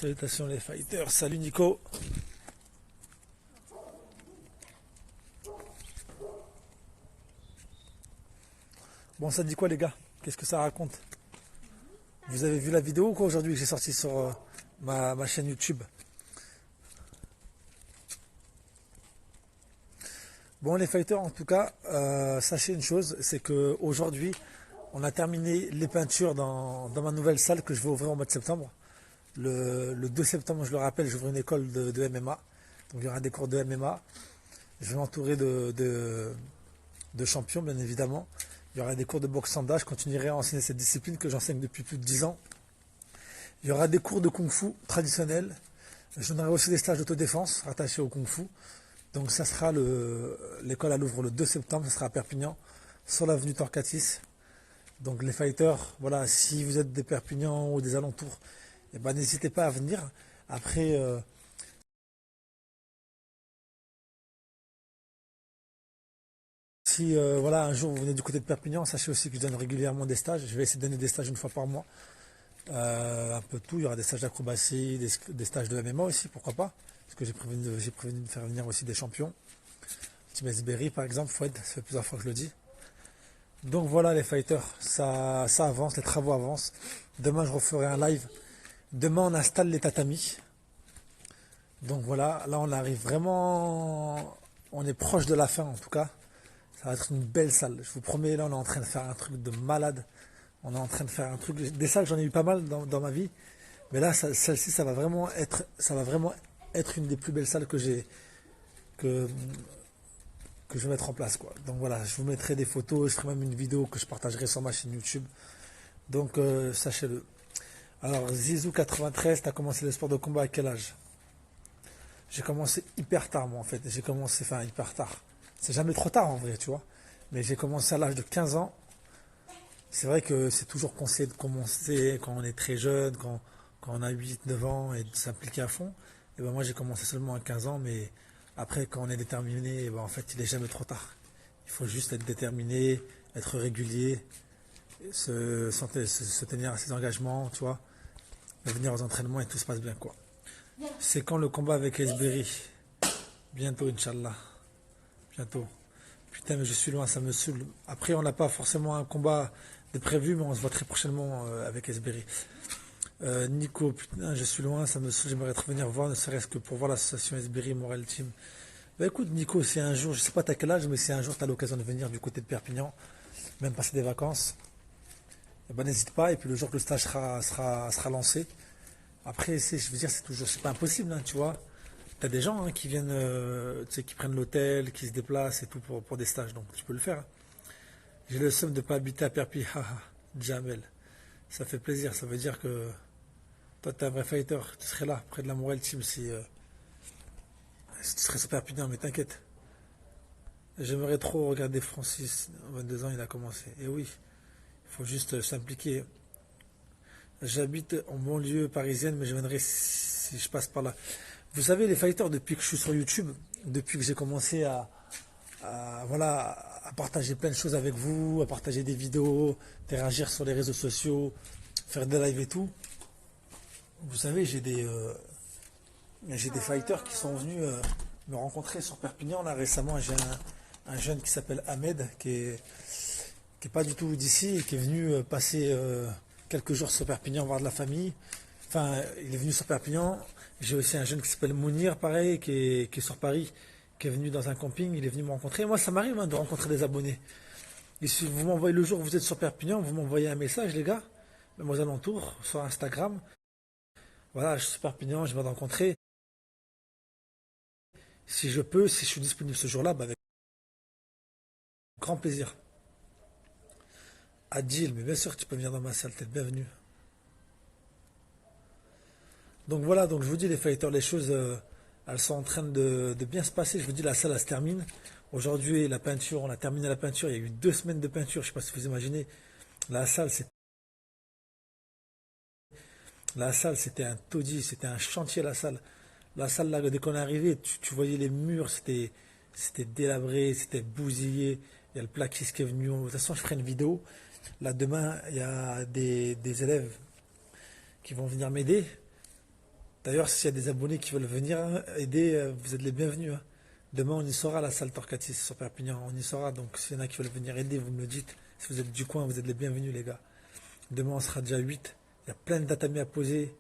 Salutations les fighters, salut Nico. Bon, ça dit quoi les gars? Qu'est-ce que ça raconte? Vous avez vu la vidéo ou quoi aujourd'hui que j'ai sorti sur ma chaîne YouTube? Bon les fighters, en tout cas, sachez une chose, c'est que aujourd'hui on a terminé les peintures dans ma nouvelle salle que je vais ouvrir au mois de septembre. Le 2 septembre, je le rappelle, j'ouvre une école de MMA. Donc il y aura des cours de MMA. Je vais m'entourer de champions, bien évidemment. Il y aura des cours de boxe sanda. Je continuerai à enseigner cette discipline que j'enseigne depuis plus de 10 ans. Il y aura des cours de kung-fu traditionnels. Je donnerai aussi des stages d'autodéfense rattachés au kung-fu. Donc ça sera l'école à Louvre le 2 septembre, ça sera à Perpignan, sur l'avenue Torcatis. Donc les fighters, voilà, si vous êtes des Perpignan ou des alentours, eh ben, n'hésitez pas à venir. Après, si voilà, un jour vous venez du côté de Perpignan, sachez aussi que je donne régulièrement des stages. Je vais essayer de donner des stages une fois par mois. Un peu de tout, il y aura des stages d'acrobatie, des stages de MMA aussi, pourquoi pas. Parce que j'ai prévu de faire venir aussi des champions. Tim Esberry par exemple, Fouad, ça fait plusieurs fois que je le dis. Donc voilà les fighters, ça avance, les travaux avancent. Demain je referai un live. Demain on installe les tatamis. Donc voilà, là on arrive vraiment, on est proche de la fin en tout cas. Ça va être une belle salle. Je vous promets, là on est en train de faire un truc de malade. On est en train de faire un truc. Des salles j'en ai eu pas mal dans ma vie. Mais là celle-ci ça va vraiment être une des plus belles salles que, que je vais mettre en place quoi. Donc voilà, je vous mettrai des photos, je ferai même une vidéo que je partagerai sur ma chaîne YouTube. Donc sachez-le. Alors Zizou93, tu as commencé le sport de combat à quel âge? J'ai commencé hyper tard moi en fait. J'ai commencé, enfin hyper tard. C'est jamais trop tard en vrai, tu vois. Mais j'ai commencé à l'âge de 15 ans. C'est vrai que c'est toujours conseillé de commencer quand on est très jeune, quand on a 8, 9 ans et de s'impliquer à fond. Et ben moi j'ai commencé seulement à 15 ans, mais après quand on est déterminé, ben en fait il est jamais trop tard. Il faut juste être déterminé, être régulier, se tenir à ses engagements, tu vois, venir aux entraînements et tout se passe bien quoi. C'est quand le combat avec Esberry? Bientôt Inch'Allah. Bientôt. Putain mais je suis loin, ça me saoule. Après on n'a pas forcément un combat de prévu, mais on se voit très prochainement avec Esberry. Nico, putain je suis loin, ça me saoule, j'aimerais trop venir voir, ne serait-ce que pour voir l'association Esberry Moral Team. Bah écoute Nico, si un jour, je sais pas t'as quel âge, mais si un jour tu as l'occasion de venir du côté de Perpignan, même passer des vacances, eh ben, n'hésite pas, et puis le jour que le stage sera lancé. Après, je veux dire, c'est pas impossible, hein, tu vois. T'as des gens hein, qui viennent, tu sais, qui prennent l'hôtel, qui se déplacent et tout pour des stages, donc tu peux le faire. Hein. J'ai le seum de pas habiter à Perpignan, Jamel. Ça fait plaisir, ça veut dire que toi t'es un vrai fighter, tu serais là, près de la Morel Team si tu serais sur Perpignan, mais t'inquiète. J'aimerais trop regarder Francis, 22 ans il a commencé. Et oui, il faut juste s'impliquer. J'habite en banlieue parisienne, mais je viendrai si je passe par là. Vous savez, les fighters, depuis que je suis sur YouTube, depuis que j'ai commencé voilà, à partager plein de choses avec vous, à partager des vidéos, interagir sur les réseaux sociaux, faire des lives et tout, vous savez, j'ai des fighters qui sont venus me rencontrer sur Perpignan. Là, récemment, j'ai un jeune qui s'appelle Ahmed, qui est pas du tout d'ici et qui est venu passer quelques jours sur Perpignan voir de la famille. Enfin, il est venu sur Perpignan. J'ai aussi un jeune qui s'appelle Mounir, pareil, qui est sur Paris, qui est venu dans un camping. Il est venu me rencontrer. Moi, ça m'arrive hein, de rencontrer des abonnés. Et si vous m'envoyez le jour où vous êtes sur Perpignan, vous m'envoyez un message, les gars, même aux alentours, sur Instagram. Voilà, je suis sur Perpignan, je vais rencontrer. Si je peux, si je suis disponible ce jour-là, bah, avec grand plaisir. Adil, mais bien sûr, tu peux venir dans ma salle, t'es le bienvenu. Donc voilà, donc je vous dis les fighters, les choses, elles sont en train de bien se passer. Je vous dis, la salle, elle se termine. Aujourd'hui, la peinture, on a terminé la peinture. Il y a eu 2 semaines de peinture. Je ne sais pas si vous imaginez. La salle, c'était un taudis, c'était un chantier, la salle. La salle, là, dès qu'on est arrivé, tu voyais les murs, c'était délabré, c'était bousillé. Il y a le plaquiste qui est venu. De toute façon, je ferai une vidéo. Là, demain, il y a des élèves qui vont venir m'aider. D'ailleurs, s'il y a des abonnés qui veulent venir aider, vous êtes les bienvenus, hein. Demain, on y sera à la salle Torcatis sur Perpignan. On y sera. Donc, s'il y en a qui veulent venir aider, vous me le dites. Si vous êtes du coin, vous êtes les bienvenus, les gars. Demain, on sera déjà 8. Il y a plein de tatamis à poser.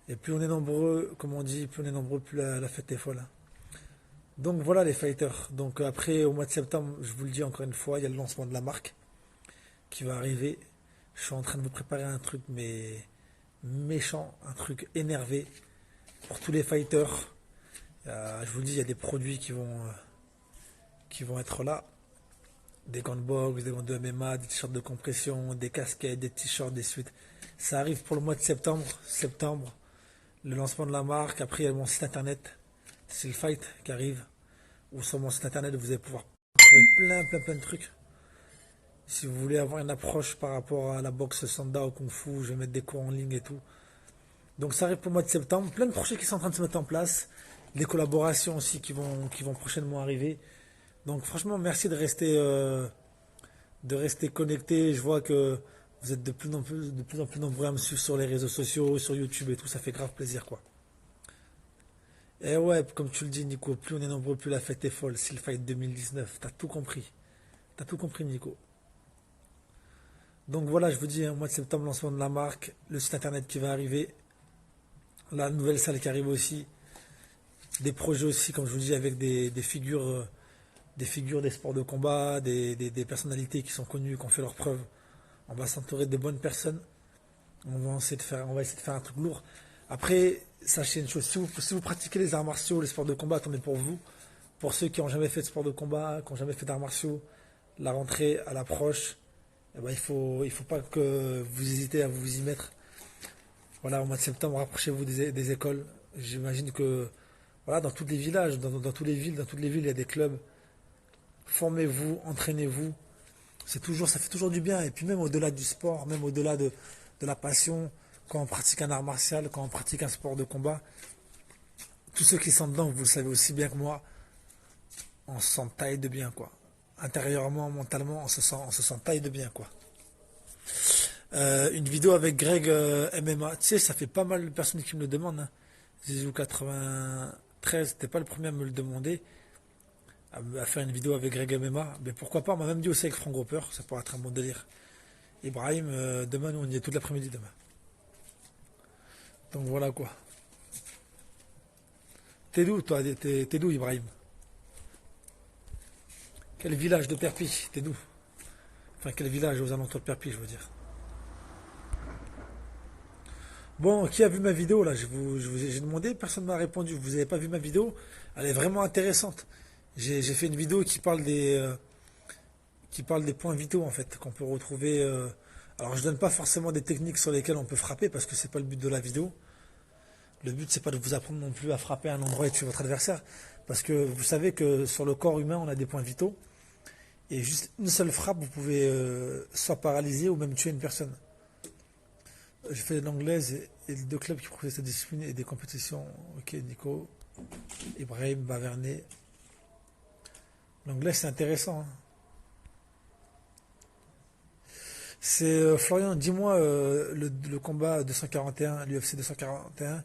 Et plus on est nombreux, comme on dit, plus on est nombreux, plus la fête est folle, hein. Donc, voilà les fighters. Donc, après, au mois de septembre, je vous le dis encore une fois, il y a le lancement de la marque qui va arriver. Je suis en train de vous préparer un truc, mais méchant, un truc énervé pour tous les fighters. Je vous le dis, il y a des produits qui vont être là. Des gants de boxe, des gants de MMA, des t-shirts de compression, des casquettes, des t-shirts, des suites. Ça arrive pour le mois de septembre. Septembre, le lancement de la marque. Après, il y a mon site internet. C'est le fight qui arrive. Ou sur mon site internet, vous allez pouvoir trouver plein de trucs. Si vous voulez avoir une approche par rapport à la boxe Sanda au Kung Fu, je vais mettre des cours en ligne et tout. Donc ça arrive pour le mois de septembre. Plein de projets qui sont en train de se mettre en place. Des collaborations aussi qui vont prochainement arriver. Donc franchement, merci de rester connecté. Je vois que vous êtes de plus en plus nombreux à me suivre sur les réseaux sociaux, sur YouTube et tout. Ça fait grave plaisir, quoi. Et ouais, comme tu le dis, Nico, plus on est nombreux, plus la fête est folle. C'est le fight 2019. T'as tout compris. T'as tout compris, Nico. Donc voilà, je vous dis, mois de septembre, lancement de la marque, le site internet qui va arriver, la nouvelle salle qui arrive aussi, des projets aussi, comme je vous dis, avec des figures des sports de combat, des personnalités qui sont connues, qui ont fait leurs preuves. On va s'entourer de bonnes personnes. On va essayer de faire un truc lourd. Après, sachez une chose, si vous pratiquez les arts martiaux, les sports de combat, attendez pour vous. Pour ceux qui n'ont jamais fait de sport de combat, qui n'ont jamais fait d'arts martiaux, la rentrée à l'approche, eh ben, il faut pas que vous hésitez à vous y mettre. Voilà, au mois de septembre, rapprochez-vous des écoles. J'imagine que voilà, dans tous les villages, dans toutes les villes, il y a des clubs. Formez-vous, entraînez-vous. Ça fait toujours du bien. Et puis même au-delà du sport, même au-delà de la passion, quand on pratique un art martial, quand on pratique un sport de combat, tous ceux qui sont dedans, vous le savez aussi bien que moi, on se sent taille de bien, quoi. Intérieurement, mentalement, on se sent taille de bien, quoi. Une vidéo avec Greg MMA. Tu sais, ça fait pas mal de personnes qui me le demandent, hein. Zizou 93, t'es pas le premier à me le demander, à faire une vidéo avec Greg MMA. Mais pourquoi pas, on m'a même dit aussi avec Frank Roper, ça pourrait être un bon délire. Ibrahim, demain, nous, on y est toute l'après-midi demain. Donc voilà, quoi. T'es d'où, toi? T'es d'où, Ibrahim? Quel village de Perpi? T'es d'où? Enfin, quel village aux alentours de Perpi, je veux dire. Bon, qui a vu ma vidéo là? J'ai demandé, personne ne m'a répondu. Vous n'avez pas vu ma vidéo? Elle est vraiment intéressante. J'ai fait une vidéo qui parle des points vitaux en fait, qu'on peut retrouver. Alors je donne pas forcément des techniques sur lesquelles on peut frapper parce que c'est pas le but de la vidéo. Le but c'est pas de vous apprendre non plus à frapper à un endroit et tuer votre adversaire. Parce que vous savez que sur le corps humain on a des points vitaux. Et juste une seule frappe, vous pouvez soit paralyser ou même tuer une personne. J'ai fait de l'anglaise et deux clubs qui proposent cette discipline et des compétitions. Ok, Nico, Ibrahim, Bavernet. L'anglaise, c'est intéressant, hein. C'est Florian, dis-moi le combat 241, l'UFC 241.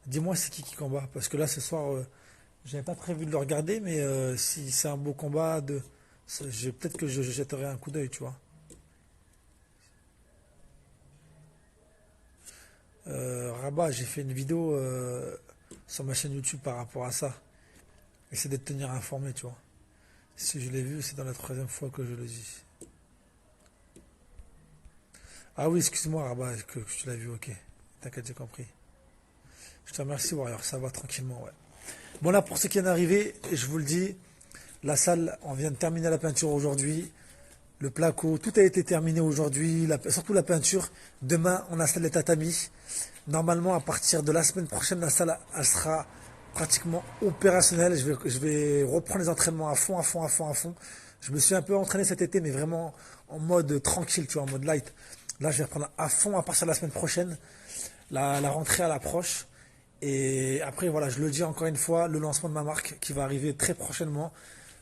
Dis-moi c'est qui combat. Parce que là, ce soir, j'avais pas prévu de le regarder, mais si c'est un beau combat, peut-être que je jetterai un coup d'œil, tu vois. Rabat, j'ai fait une vidéo sur ma chaîne YouTube par rapport à ça. Essaie de te tenir informé, tu vois. Si je l'ai vu, c'est dans la troisième fois que je le dis. Ah oui, excuse-moi, Rabat, que tu l'as vu, ok. T'inquiète, j'ai compris. Je te remercie, Warrior, ça va tranquillement, ouais. Bon, là, pour ce qui est d'arriver, je vous le dis, la salle, on vient de terminer la peinture aujourd'hui. Le placo, tout a été terminé aujourd'hui, surtout la peinture. Demain, on installe les tatamis. Normalement, à partir de la semaine prochaine, la salle elle sera pratiquement opérationnelle. Je vais reprendre les entraînements à fond, à fond, à fond, à fond. Je me suis un peu entraîné cet été, mais vraiment en mode tranquille, tu vois, en mode light. Là, je vais reprendre à fond à partir de la semaine prochaine. La rentrée à l'approche. Et après, voilà, je le dis encore une fois, le lancement de ma marque qui va arriver très prochainement.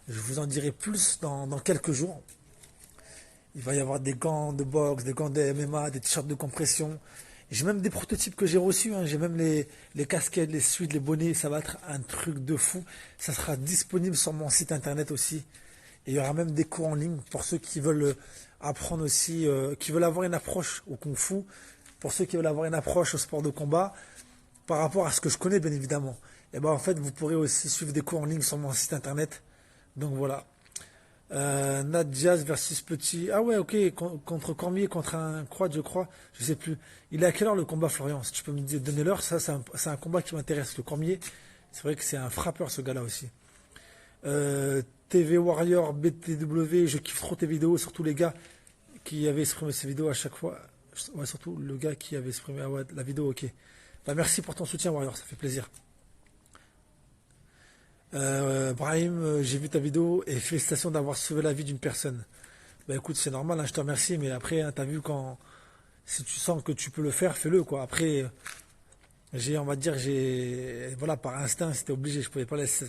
Je vous en dirai plus dans quelques jours. Il va y avoir des gants de boxe, des gants de MMA, des t-shirts de compression. J'ai même des prototypes que j'ai reçus, hein. J'ai même les casquettes, les suites, les bonnets. Ça va être un truc de fou. Ça sera disponible sur mon site internet aussi. Et il y aura même des cours en ligne pour ceux qui veulent apprendre aussi, qui veulent avoir une approche au Kung Fu, pour ceux qui veulent avoir une approche au sport de combat, par rapport à ce que je connais, bien évidemment. Et ben en fait, vous pourrez aussi suivre des cours en ligne sur mon site internet. Donc voilà. Nadjaz versus Petit. Ah ouais, ok. Contre Cormier, contre un Croate, je crois. Je sais plus. Il est à quelle heure le combat, Florian? Si tu peux me donner l'heure, ça, c'est un combat qui m'intéresse. Le Cormier, c'est vrai que c'est un frappeur, ce gars-là aussi. TV Warrior, BTW, je kiffe trop tes vidéos, surtout les gars qui avaient exprimé ces vidéos à chaque fois. Ouais, surtout le gars qui avait exprimé la vidéo, ok. Bah, merci pour ton soutien, Warrior, ça fait plaisir. Brahim, j'ai vu ta vidéo et félicitations d'avoir sauvé la vie d'une personne. Bah écoute, c'est normal, hein, je te remercie, mais après, hein, t'as vu quand si tu sens que tu peux le faire, fais-le quoi. Après, on va dire, voilà, par instinct, c'était obligé. Je pouvais pas laisser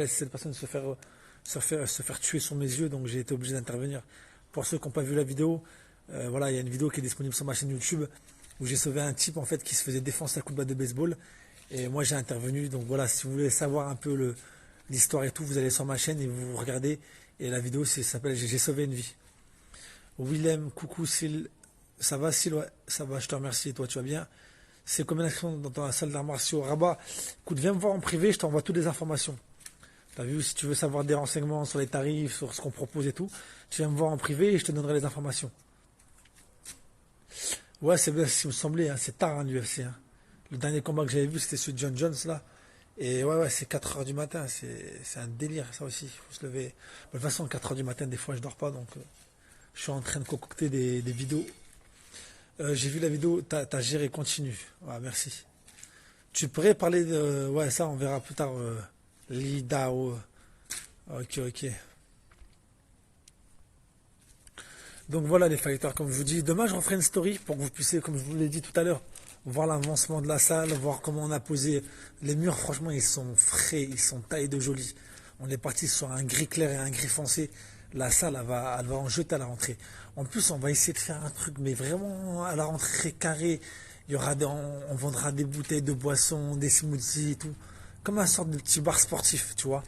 cette personne se faire tuer sous mes yeux, donc j'ai été obligé d'intervenir. Pour ceux qui n'ont pas vu la vidéo, voilà, il y a une vidéo qui est disponible sur ma chaîne YouTube où j'ai sauvé un type en fait qui se faisait défoncer à coups de batte de baseball. Et moi j'ai intervenu, donc voilà, si vous voulez savoir un peu l'histoire et tout, vous allez sur ma chaîne et vous regardez. Et la vidéo s'appelle J'ai sauvé une vie. Willem, coucou Sil, ça va Sil, ouais, ça va, je te remercie, et toi tu vas bien. C'est combien d'actions dans ta salle d'arts martiaux? Rabat, écoute, viens me voir en privé, je t'envoie toutes les informations. T'as vu, si tu veux savoir des renseignements sur les tarifs, sur ce qu'on propose et tout, tu viens me voir en privé et je te donnerai les informations. Ouais, c'est bien ce qui me semblait, hein, c'est tard hein, l'UFC. Hein. Le dernier combat que j'avais vu, c'était celui de John Jones là. Et ouais, c'est 4 heures du matin, c'est un délire ça aussi. Il faut se lever. De toute façon, 4 heures du matin, des fois je dors pas, donc je suis en train de concocter des vidéos. J'ai vu la vidéo, t'as géré, continue. Ouais, merci. Tu pourrais parler de. Ouais, ça, on verra plus tard. Lidao. Ok, ok. Donc voilà les fighters, comme je vous dis. Demain, je referai une story pour que vous puissiez, comme je vous l'ai dit tout à l'heure, voir l'avancement de la salle, voir comment on a posé les murs. Franchement, ils sont frais, ils sont taillés de jolis. On est parti sur un gris clair et un gris foncé. La salle, elle va en jeter à la rentrée. En plus, on va essayer de faire un truc, mais vraiment à la rentrée carré. Il y aura on vendra des bouteilles de boissons, des smoothies et tout. Comme un sorte de petit bar sportif, tu vois.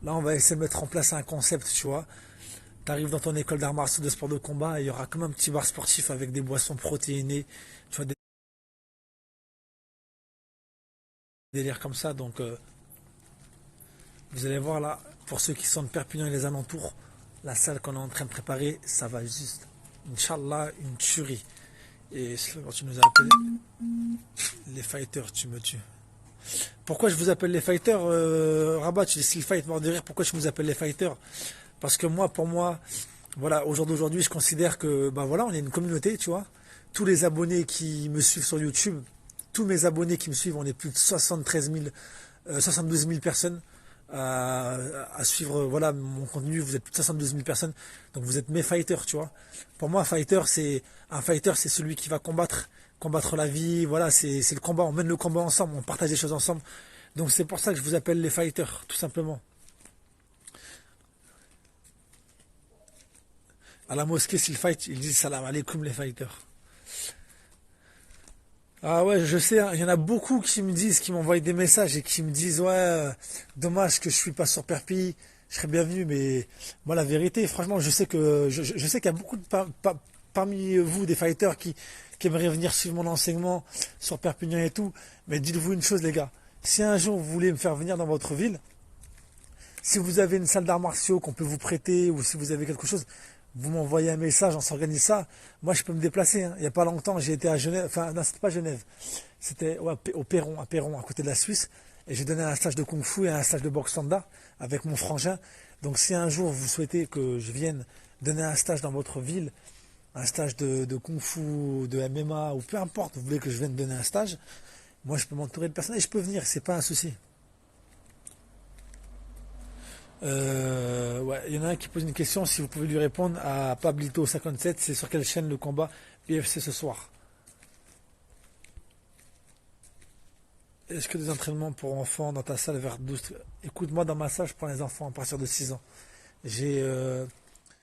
Là, on va essayer de mettre en place un concept, tu vois. Tu arrives dans ton école d'arts martiaux de sport de combat et il y aura comme un petit bar sportif avec des boissons protéinées, tu vois, des délires comme ça. Donc, vous allez voir là, pour ceux qui sont de Perpignan et les alentours, la salle qu'on est en train de préparer, ça va juste, Inch'Allah, une tuerie. Et quand tu nous as appelé les fighters, tu me tues. Pourquoi je vous appelle les fighters, Rabat, tu dis Steel Fight, mort de rire, pourquoi je vous appelle les fighters? Parce que moi, pour moi, voilà, au jour d'aujourd'hui, je considère que, bah voilà, on est une communauté, tu vois. Tous les abonnés qui me suivent sur YouTube, tous mes abonnés qui me suivent, on est plus de 73 000, 72 000 personnes à suivre, voilà, mon contenu. Vous êtes plus de 72 000 personnes, donc vous êtes mes fighters, tu vois. Pour moi, un fighter, c'est celui qui va combattre la vie. Voilà, c'est le combat. On mène le combat ensemble, on partage les choses ensemble. Donc c'est pour ça que je vous appelle les fighters, tout simplement. À la mosquée, s'ils fight, ils disent salam alaikum les fighters. Ah ouais, je sais, hein, il y en a beaucoup qui me disent, qui m'envoient des messages et qui me disent ouais, dommage que je suis pas sur Perpi, je serais bienvenu, mais moi la vérité, franchement, je sais qu'il y a beaucoup parmi vous des fighters qui aimeraient venir suivre mon enseignement sur Perpignan et tout, mais dites-vous une chose les gars, si un jour vous voulez me faire venir dans votre ville, si vous avez une salle d'arts martiaux qu'on peut vous prêter ou si vous avez quelque chose, vous m'envoyez un message, on s'organise ça. Moi, je peux me déplacer. Hein. Il n'y a pas longtemps, j'ai été à Genève. Enfin, non, c'était pas Genève. C'était ouais, au Perron, à côté de la Suisse. Et j'ai donné un stage de Kung Fu et un stage de boxe standard avec mon frangin. Donc, si un jour vous souhaitez que je vienne donner un stage dans votre ville, un stage de Kung Fu, de MMA ou peu importe, vous voulez que je vienne donner un stage, moi, je peux m'entourer de personnes et je peux venir. C'est pas un souci. Ouais, il y en a un qui pose une question, si vous pouvez lui répondre à Pablito57, c'est sur quelle chaîne le combat UFC ce soir? Est-ce que des entraînements pour enfants dans ta salle vers 12? Écoute, moi dans ma salle, je prends les enfants à partir de 6 ans. J'ai,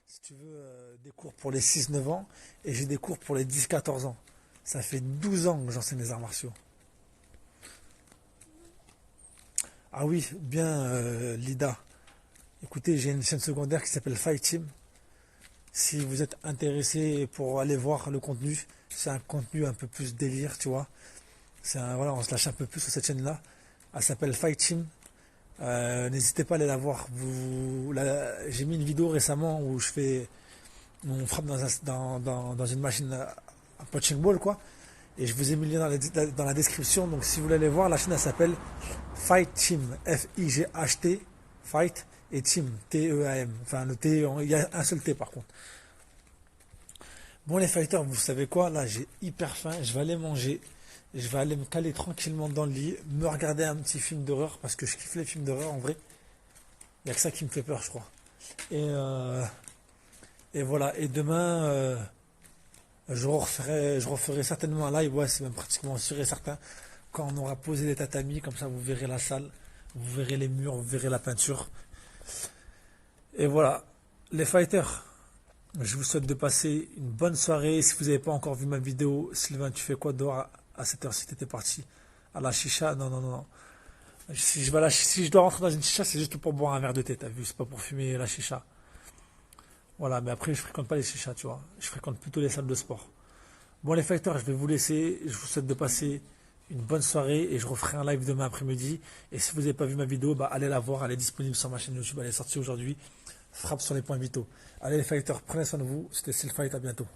si tu veux, des cours pour les 6-9 ans et j'ai des cours pour les 10-14 ans. Ça fait 12 ans que j'enseigne les arts martiaux. Ah oui, bien Lida. Écoutez, j'ai une chaîne secondaire qui s'appelle Fight Team. Si vous êtes intéressé pour aller voir le contenu, c'est un contenu un peu plus délire, tu vois. Voilà, on se lâche un peu plus sur cette chaîne-là. Elle s'appelle Fight Team. N'hésitez pas à aller la voir. J'ai mis une vidéo récemment où on frappe dans une machine à punching ball, quoi. Et je vous ai mis le lien dans la description. Donc si vous voulez aller voir, la chaîne elle s'appelle Fight Team. F-I-G-H-T. Fight et Team. T-E-A-M. Enfin le T, il y a un seul T par contre. Bon les fighters, vous savez quoi? Là j'ai hyper faim. Je vais aller manger. Je vais aller me caler tranquillement dans le lit. Me regarder un petit film d'horreur. Parce que je kiffe les films d'horreur en vrai. Il n'y a que ça qui me fait peur je crois. Et voilà. Et demain... je referai certainement un live, ouais, c'est même pratiquement sûr et certain. Quand on aura posé les tatamis, comme ça vous verrez la salle, vous verrez les murs, vous verrez la peinture. Et voilà, les fighters, je vous souhaite de passer une bonne soirée. Si vous n'avez pas encore vu ma vidéo, Sylvain, tu fais quoi dehors à cette heure-ci? T'étais parti à la chicha? Non, non, non, non. Si je dois rentrer dans une chicha, c'est juste pour boire un verre de thé, t'as vu? C'est pas pour fumer la chicha. Voilà, mais après, je fréquente pas les chichas, tu vois. Je fréquente plutôt les salles de sport. Bon, les fighters, je vais vous laisser. Je vous souhaite de passer une bonne soirée et je referai un live demain après-midi. Et si vous n'avez pas vu ma vidéo, bah, allez la voir. Elle est disponible sur ma chaîne YouTube. Elle est sortie aujourd'hui. Frappe sur les points vitaux. Allez, les fighters, prenez soin de vous. C'était Steel Fight. À bientôt.